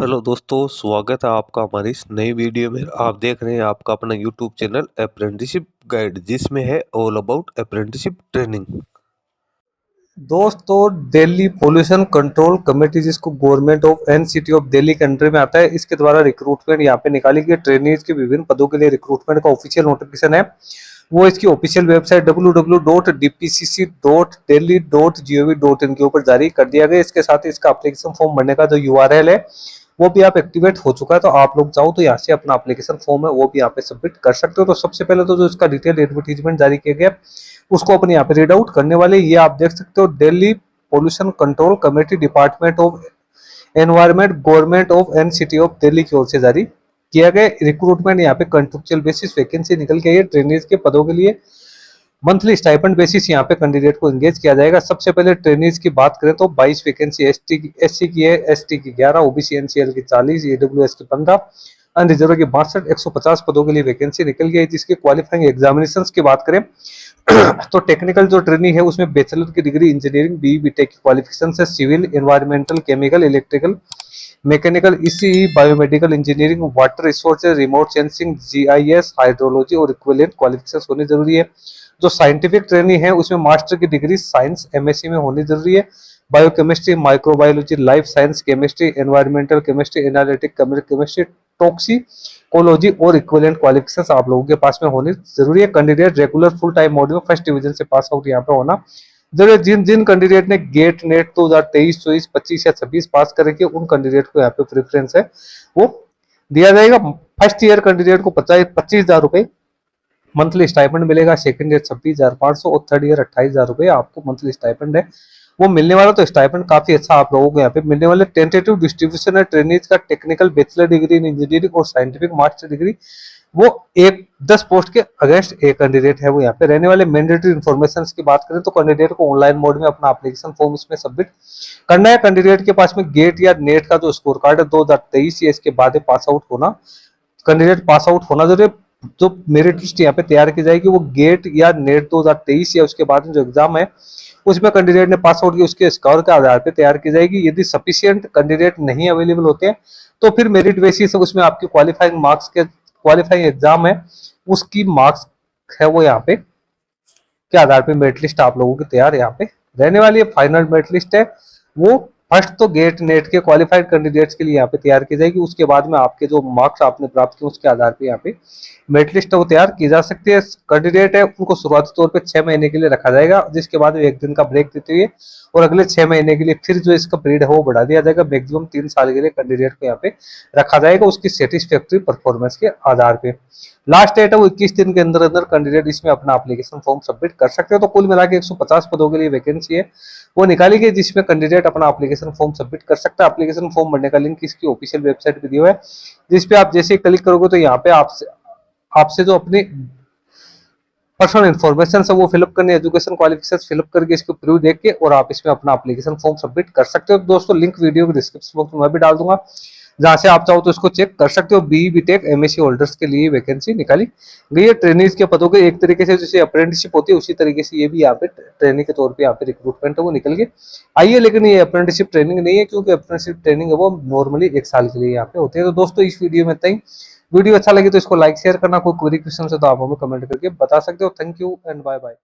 Hello दोस्तों, स्वागत है आपका हमारी इस नई वीडियो में। आप देख रहे हैं आपका अपना यूट्यूब चैनल अप्रेंटिसशिप गाइड, जिसमें है ऑल अबाउट अप्रेंटिसशिप ट्रेनिंग। दोस्तों, दिल्ली पोल्यूशन कंट्रोल कमेटी, जिसको government of NCT of Delhi के अंडर में आता है, इसके द्वारा रिक्रूटमेंट यहाँ पे निकाली गई। ट्रेनिंग के विभिन्न पदों के लिए रिक्रूटमेंट का ऑफिशियल नोटिफिकेशन है। वो इसकी ऑफिशियल वेबसाइट www.dpcc.delhi.gov.in के ऊपर जारी कर दिया गया। इसके साथ ही इसका एप्लीकेशन फॉर्म भरने का जो यूआरएल है वो भी आप एक्टिवेट हो चुका है। तो आप लोग चाहो तो यहाँ से अपना एप्लीकेशन फॉर्म है वो भी यहाँ पे सबमिट कर सकते हो। तो सबसे पहले तो जो इसका डिटेल एडवर्टीजमेंट जारी किया गया उसको अपने यहाँ पे रीड आउट करने वाले, ये आप देख सकते हो। Delhi pollution control committee, department of environment, government of NCT of Delhi की ओर से जारी किया गया। रिक्रूटमेंट यहाँ पे कंट्रेक्चुअल बेसिस वैकेंसी निकल के आई है। ट्रेनिंग के पदों के लिए मंथली स्टाइपेंड बेसिस यहाँ पे कैंडिडेट को एंगेज किया जाएगा। सबसे पहले ट्रेनिंग की बात करें तो 22 वैकेंसी एससी की है, एसटी की 11, ओबीसी एनसीएल की 40, ईडब्ल्यूएस की 15, अनरिजर्व की 62, 150 पदों के लिए वैकेंसी निकल गई है। जिसकी क्वालिफाइंग एग्जामिनेशन की बात करें तो टेक्निकल जो ट्रेनिंग है उसमें बैचलर की डिग्री इंजीनियरिंग, बीटेक की क्वालिफिकेशन से civil, environmental, chemical, electrical, mechanical, ECE, biomedical engineering, water resources, remote sensing, GIS, hydrology और इक्विवेलेंट क्वालिफिकेशन होनी जरूरी है। जो साइंटिफिक ट्रेनिंग है उसमें मास्टर की डिग्री साइंस एमएससी में होनी जरूरी है। Biochemistry, microbiology, life science chemistry, environmental chemistry, analytic chemistry, toxicology और इक्विवेलेंट क्वालिफिकेशन आप लोगों के पास में होनी जरूरी है। Candidate regular full time mode में फर्स्ट डिवीजन से पास आउट यहाँ पे होना जरूरी। जिन जिन कैंडिडेट ने गेट नेट 2023, 24, 25 या 26 पास करके उन कैंडिडेट को यहाँ पे प्रेफरेंस है वो दिया जाएगा। फर्स्ट ईयर कैंडिडेट को 25,000 रुपए मंथली स्टाइपेंड मिलेगा। सेकंड ईयर 26,500 और थर्ड ईयर 28,000 रुपए आपको मंथली स्टाइपेंड है वो मिलने वाला। तो स्टाइपेंड काफी अच्छा आप लोगों को यहाँ पे मिलने वाले। टेंटेटिव डिस्ट्रीब्यूशन है ट्रेनिंग का। Technical bachelor degree in engineering और साइंटिफिक मास्टर डिग्री वो एक 10 पोस्ट के अगेंस्ट एक कैंडिडेट है वो यहाँ पे रहने वाले। मैंडेटरी इन्फॉर्मेशन की बात करें तो कैंडिडेट को ऑनलाइन मोड में अपना एप्लीकेशन फॉर्म इसमें सबमिट करना है। कैंडिडेट के पास में गेट या नेट का जो स्कोर कार्ड है 2023 या इसके बाद पास आउट होना, कैंडिडेट पास आउट होना जरूरी। जो मेरिट लिस्ट यहाँ पे तैयार की जाएगी वो गेट या नेट 2023 या उसके बाद में जो एग्जाम है उसमें कैंडिडेट ने पास आउट किया उसके स्कोर के आधार पे तैयार की जाएगी। यदि सफिशिएंट कैंडिडेट नहीं अवेलेबल होते हैं तो फिर मेरिट बेसिस उसमें आपकी क्वालिफाइंग मार्क्स के क्वालिफाइंग एग्जाम है उसकी मार्क्स है वो यहाँ पे के आधार पे मेरिट लिस्ट आप लोगों की तैयार यहाँ पे रहने वाली है। फाइनल मेरिट लिस्ट है वो फर्स्ट तो गेट नेट के क्वालिफाइड कैंडिडेट्स के लिए यहाँ पे तैयार की जाएगी। उसके बाद में आपके जो मार्क्स आपने प्राप्त किए उसके आधार पे यहाँ पे मेरिट लिस्ट वो तैयार की जा सकती है। कैंडिडेट है उनको शुरुआती तौर पे 6 महीने के लिए रखा जाएगा, जिसके बाद 1 दिन का ब्रेक देते हुए और अगले 6 महीने के लिए फिर जो इसका पीरियड है वो बढ़ा दिया जाएगा। मैक्सिमम 3 साल के लिए कैंडिडेट को यहाँ पे रखा जाएगा उसकी सेटिस्फैक्ट्री परफॉर्मेंस के आधार पे। लास्ट डेट है वो 21 दिन के अंदर अंदर कैंडिडेट इसमें अपना एप्लीकेशन फॉर्म सबमिट कर सकते हो। तो कुल मिला के 150 पदों के लिए वैकेंसी है वो निकाली गई, जिसमें कैंडिडेट अपना एप्लीकेशन फॉर्म सबमिट कर सकता है। एप्लीकेशन फॉर्म भरने का लिंक इसकी ऑफिशियल वेबसाइट पे दिया हुआ है, जिसपे आप जैसे क्लिक करोगे तो यहाँ पे आपसे जो अपनी पर्सनल इन्फॉर्मेशन है वो फिलअप करनी, एजुकेशन क्वालिफिकेशन फिलअप करके इसको प्रूव देख के और आप इसमें अपना एप्लीकेशन फॉर्म सबमिट कर सकते हो। दोस्तों लिंक वीडियो के डिस्क्रिप्शन बॉक्स में मैं भी डाल दूंगा, जहां से आप चाहो तो इसको चेक कर सकते हो। बीटेक एमएससी होल्डर्स के लिए वैकेंसी निकाली गई है। ट्रेनिंग के पदों के एक तरीके से जैसे अप्रेंटिसशिप होती है उसी तरीके से ये भी यहाँ पे ट्रेनिंग के तौर पे यहाँ पे रिक्रूटमेंट है वो निकल गई आई है। लेकिन ये अप्रेंटिसशिप ट्रेनिंग नहीं है, क्योंकि अप्रेंटिसशिप ट्रेनिंग है वो नॉर्मली 1 साल के लिए यहाँ पे होती है। तो दोस्तों इस वीडियो में इतना ही। वीडियो अच्छा लगे तो इसको लाइक शेयर करना। कोई क्वेरी क्वेश्चन है तो आप हमें कमेंट करके बता सकते हो। Thank you and bye bye.